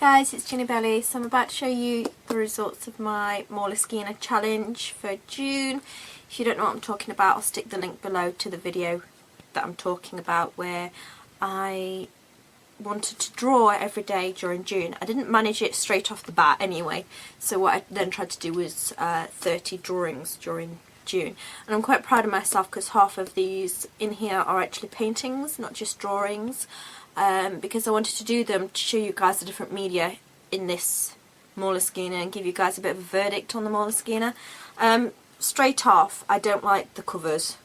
guys, it's Jennibellie. So I'm about to show you the results of my Moleskine challenge for June. If you don't know what I'm talking about, I'll stick the link below to the video that I'm talking about where I wanted to draw every day during June. I didn't manage it straight off the bat anyway, so what I then tried to do was 30 drawings during June. And I'm quite proud of myself because half of these in here are actually paintings, not just drawings. Because I wanted to do them to show you guys the different media in this Moleskine and give you guys a bit of a verdict on the Moleskine. Straight off, I don't like the covers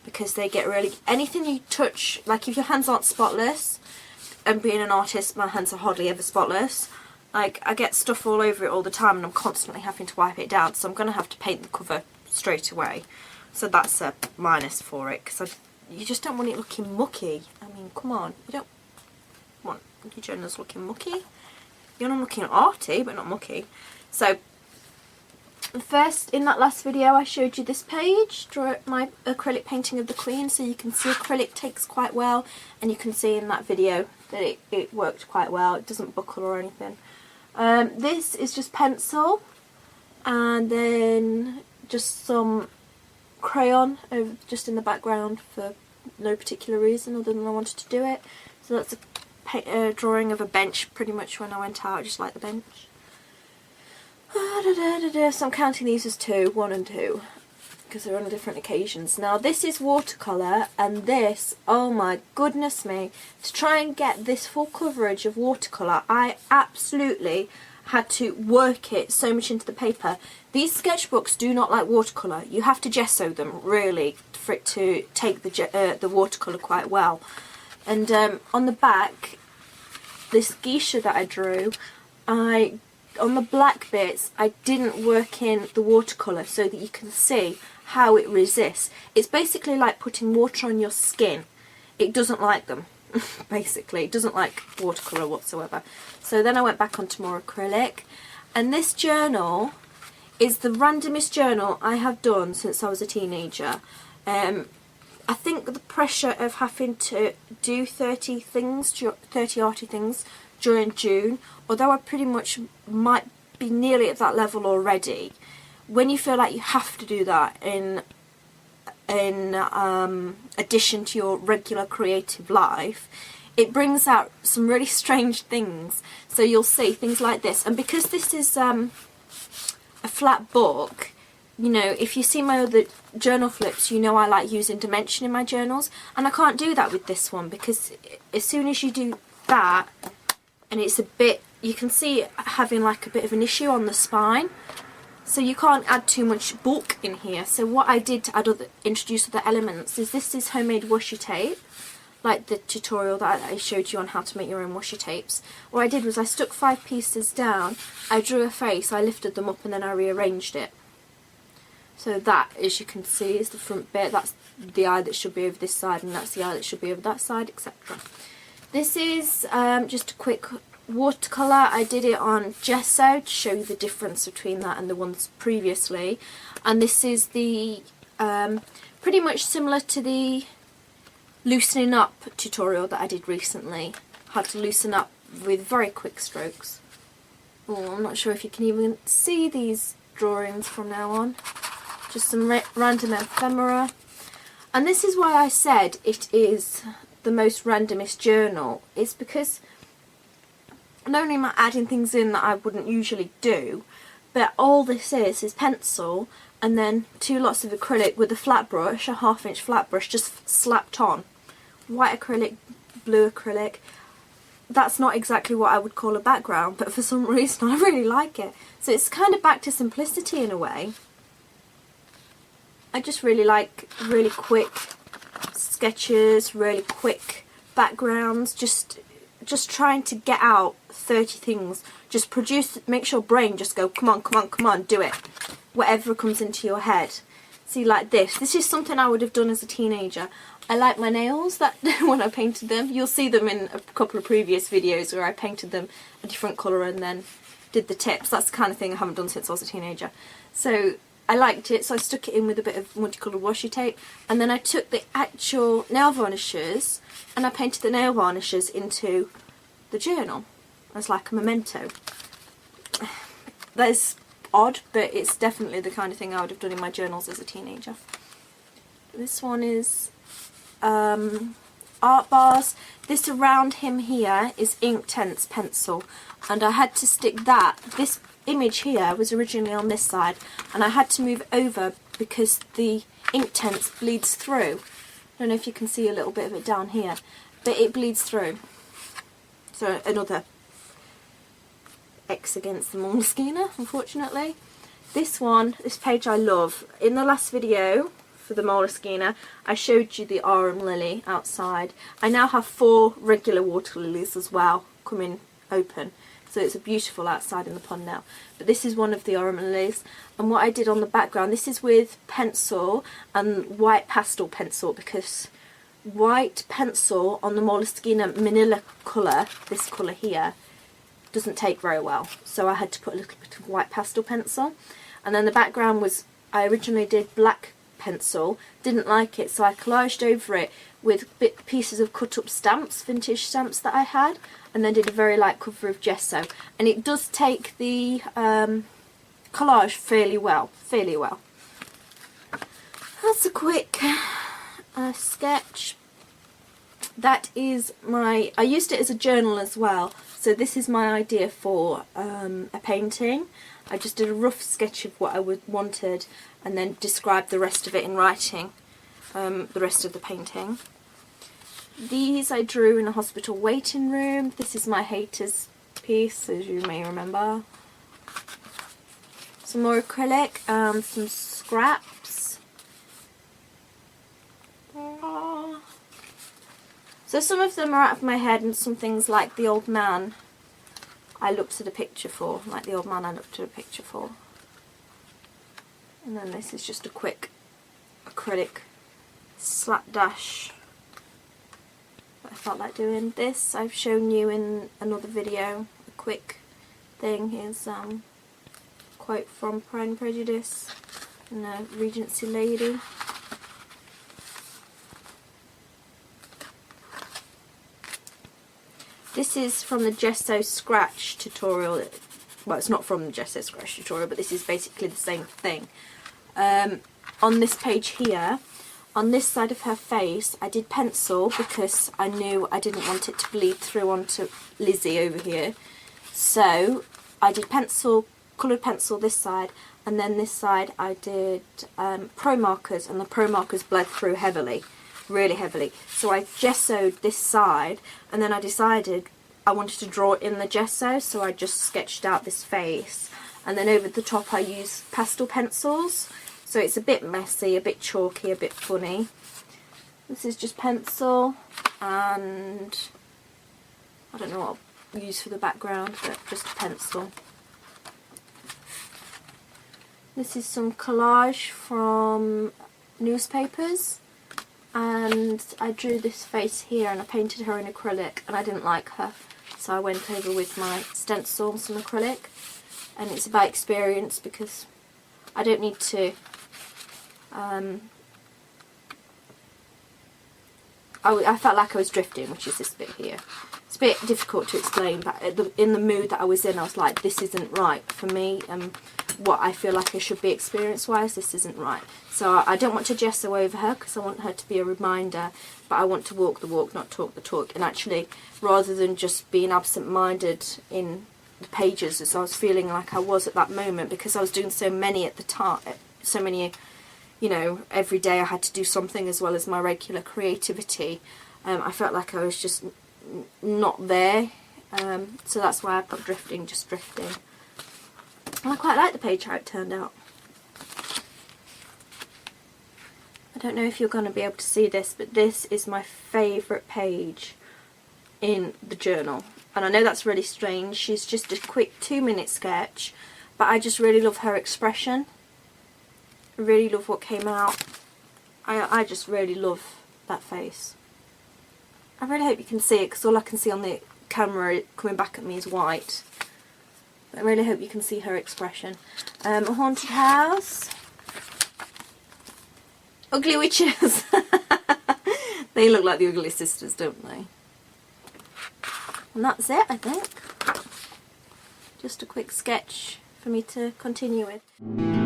because they get really... anything you touch, like if your hands aren't spotless, and being an artist, my hands are hardly ever spotless, like I get stuff all over it all the time and I'm constantly having to wipe it down, so I'm going to have to paint the cover straight away. So that's a minus for it, because you just don't want it looking mucky. I mean, come on, you don't want your journals looking mucky. You're not looking arty, but not mucky. So first, in that last video I showed you this page, draw my acrylic painting of the Queen, so you can see acrylic takes quite well, and you can see in that video that it worked quite well. It doesn't buckle or anything. This is just pencil and then just some crayon just in the background for no particular reason other than I wanted to do it. So that's a drawing of a bench pretty much when I went out, just like the bench. So I'm counting these as 2, 1 and 2, because they're on different occasions. Now this is watercolour, and this, oh my goodness me, to try and get this full coverage of watercolour, I absolutely had to work it so much into the paper. These sketchbooks do not like watercolour. You have to gesso them really for it to take the watercolour quite well. And on the back, this geisha that I drew, on the black bits, I didn't work in the watercolour so that you can see how it resists. It's basically like putting water on your skin. It doesn't like them, basically. It doesn't like watercolour whatsoever. So then I went back onto more acrylic. And this journal is the randomest journal I have done since I was a teenager. I think the pressure of having to do 30 arty things during June, although I pretty much might be nearly at that level already, when you feel like you have to do that in addition to your regular creative life, it brings out some really strange things. So you'll see things like this, and because this is a flat book, you know, if you see my other journal flips, you know I like using dimension in my journals, and I can't do that with this one because as soon as you do that, and it's a bit, you can see it having like a bit of an issue on the spine, so you can't add too much bulk in here. So what I did to introduce other elements is this is homemade washi tape, like the tutorial that I showed you on how to make your own washi tapes. What I did was I stuck 5 pieces down, I drew a face, I lifted them up and then I rearranged it. So that, as you can see, is the front bit. That's the eye that should be over this side, and that's the eye that should be over that side, etc. This is just a quick watercolour. I did it on gesso to show you the difference between that and the ones previously. And this is the pretty much similar to the loosening up tutorial that I did recently. How to loosen up with very quick strokes. Oh, I'm not sure if you can even see these drawings from now on. Just some random ephemera. And this is why I said it is the most randomest journal. It's because not only am I adding things in that I wouldn't usually do, but all this is pencil and then 2 lots of acrylic with a flat brush, a 1/2 inch flat brush, just slapped on. White acrylic, blue acrylic. That's not exactly what I would call a background, but for some reason I really like it. So it's kind of back to simplicity in a way. I just really like really quick sketches, really quick backgrounds, just trying to get out 30 things, just produce, make your brain just go, come on, come on, come on, do it, whatever comes into your head. See, like this is something I would have done as a teenager. I like my nails that when I painted them. You'll see them in a couple of previous videos where I painted them a different colour and then did the tips. That's the kind of thing I haven't done since I was a teenager. So I liked it, so I stuck it in with a bit of multicoloured washi tape, and then I took the actual nail varnishes and I painted the nail varnishes into the journal. as like a memento. That is odd, but it's definitely the kind of thing I would have done in my journals as a teenager. This one is art bars. This around him here is Inktense pencil, and I had to stick that. This image here was originally on this side, and I had to move over because the Inktense bleeds through. I don't know if you can see a little bit of it down here, but it bleeds through. So another X against the Moleskine, unfortunately. This page I love. In the last video for the Moleskine, I showed you the Arum lily outside. I now have 4 regular water lilies as well coming open. So it's a beautiful outside in the pond now. But this is one of the Arum lilies. And what I did on the background, this is with pencil and white pastel pencil, because white pencil on the Moleskine Manila colour, this colour here, doesn't take very well. So I had to put a little bit of white pastel pencil. And then the background was, I originally did black pencil, didn't like it, so I collaged over it with pieces of cut up stamps, vintage stamps that I had, and then did a very light cover of gesso. And it does take the collage fairly well. That's a quick sketch. That is I used it as a journal as well, so this is my idea for a painting. I just did a rough sketch of what I wanted and then described the rest of it in writing, the rest of the painting. These I drew in a hospital waiting room. This is my haters piece, as you may remember. Some more acrylic, some scraps. So some of them are out of my head, and some things like the old man I looked at a picture for. And then this is just a quick acrylic slapdash that I felt like doing. This I've shown you in another video. A quick thing is quote from Pride and Prejudice and a Regency lady. This is from the Gesso Scratch tutorial. Well, it's not from the Gesso Scratch tutorial, but this is basically the same thing. On this page here, on this side of her face, I did pencil because I knew I didn't want it to bleed through onto Lizzie over here. So I did pencil, coloured pencil this side, and then this side I did pro markers, and the pro markers bled through heavily. Really heavily. So I gessoed this side, and then I decided I wanted to draw in the gesso, so I just sketched out this face, and then over the top I used pastel pencils, so it's a bit messy, a bit chalky, a bit funny. This is just pencil, and I don't know what I'll use for the background, but just a pencil. This is some collage from newspapers. And I drew this face here, and I painted her in acrylic, and I didn't like her, so I went over with my stencil and some acrylic. And it's about experience, because I don't need to I felt like I was drifting, which is this bit here. It's a bit difficult to explain, but in the mood that I was in, I was like, this isn't right for me, and what I feel like I should be experience-wise, this isn't right. So I don't want to gesso over her, because I want her to be a reminder, but I want to walk the walk, not talk the talk. And actually, rather than just being absent-minded in the pages, as I was feeling like I was at that moment, because I was doing so many at the time, so many, you know, every day I had to do something as well as my regular creativity. I felt like I was just not there, so that's why I put drifting, just drifting. And I quite like the page how it turned out. I don't know if you're going to be able to see this, but this is my favourite page in the journal. And I know that's really strange. She's just a quick 2-minute sketch, but I just really love her expression. I really love what came out. I just really love that face. I really hope you can see it, because all I can see on the camera coming back at me is white. I really hope you can see her expression. A haunted house. Ugly witches. They look like the Ugly Sisters, don't they? And that's it, I think. just a quick sketch for me to continue with.